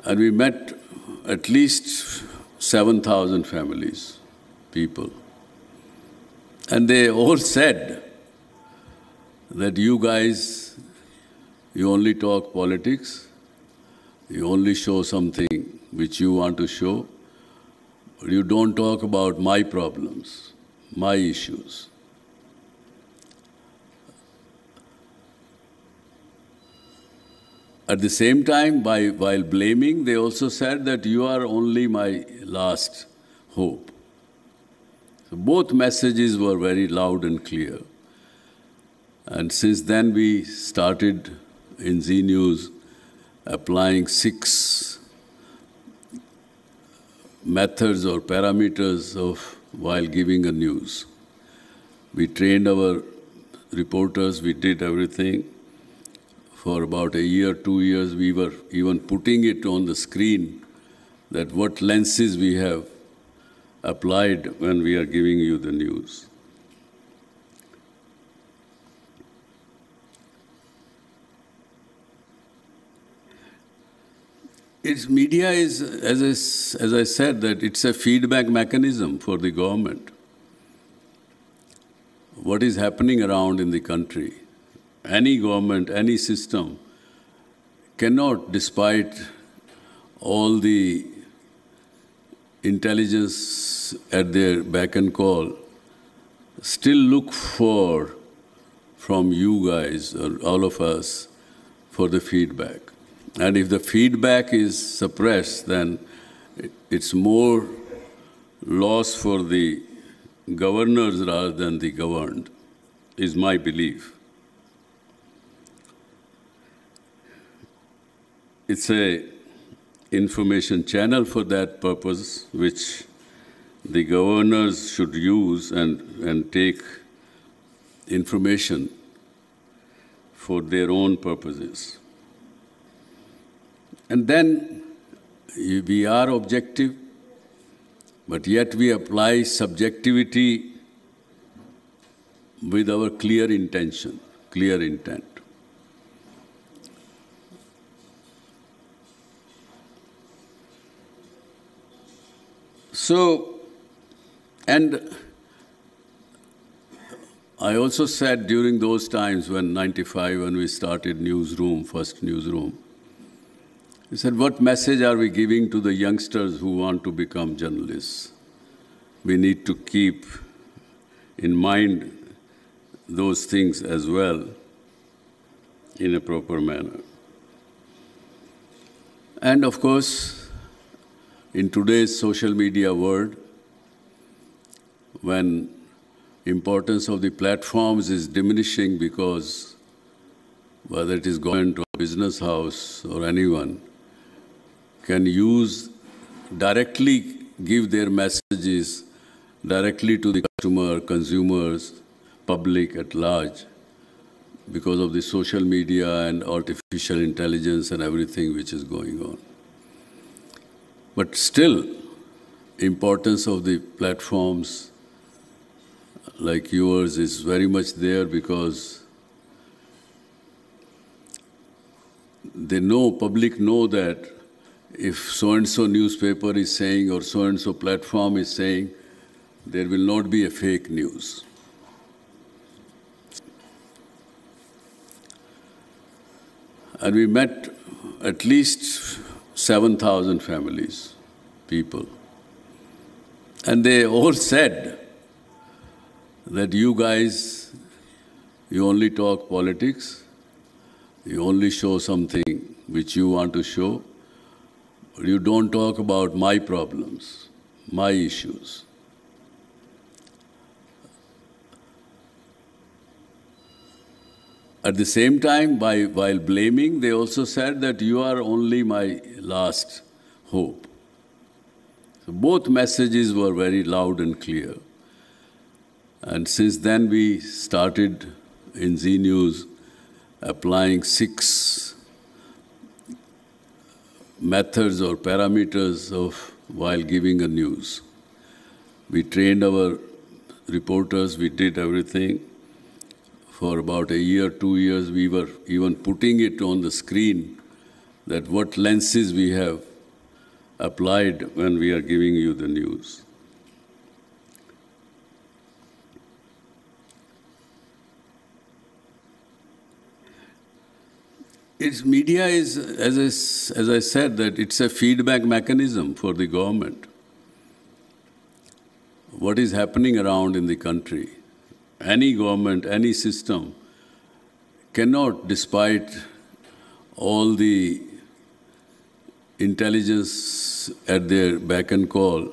And we met at least 7,000 families, people. And they all said that you guys, you only talk politics, you only show something which you want to show, but you don't talk about my problems, my issues. At the same time, while blaming, they also said that you are only my last hope. So both messages were very loud and clear. And since then, we started in Zee News applying 6 methods or parameters of while giving a news. We trained our reporters, we did everything. For about a year, 2 years, we were even putting it on the screen that what lenses we have applied when we are giving you the news. Media is, as I said, that it's a feedback mechanism for the government. What is happening around in the country? Any government, any system cannot, despite all the intelligence at their beck and call, still look from you guys or all of us for the feedback. And if the feedback is suppressed, then it's more loss for the governors rather than the governed, is my belief. It's a information channel for that purpose, which the governors should use and take information for their own purposes. And then we are objective, but yet we apply subjectivity with our clear intention, clear intent. So, and I also said during those times when 95, when we started newsroom, first newsroom, I said, what message are we giving to the youngsters who want to become journalists? We need to keep in mind those things as well in a proper manner. And of course, in today's social media world, when importance of the platforms is diminishing because whether it is government or business house or anyone can directly give their messages directly to the customer, consumers, public at large because of the social media and artificial intelligence and everything which is going on. But still, importance of the platforms like yours is very much there because they know, public know that if so-and-so newspaper is saying or so-and-so platform is saying, there will not be a fake news. And we met at least 7,000 families, people. And they all said that you guys, you only talk politics, you only show something which you want to show, but you don't talk about my problems, my issues. At the same time, while blaming, they also said that you are only my last hope. So both messages were very loud and clear. And since then, we started in Zee News applying 6 methods or parameters of while giving a news. We trained our reporters, we did everything. For about a year, 2 years, we were even putting it on the screen that what lenses we have applied when we are giving you the news. Media is, as I said, that it's a feedback mechanism for the government. What is happening around in the country, any government, any system cannot, despite all the intelligence at their beck and call,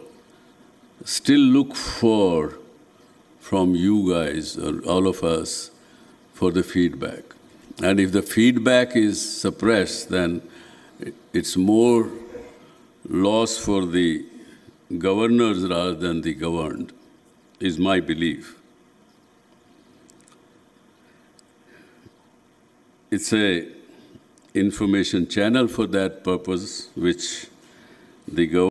still look from you guys or all of us for the feedback. And if the feedback is suppressed, then it's more loss for the governors rather than the governed, is my belief. It's a information channel for that purpose, which the government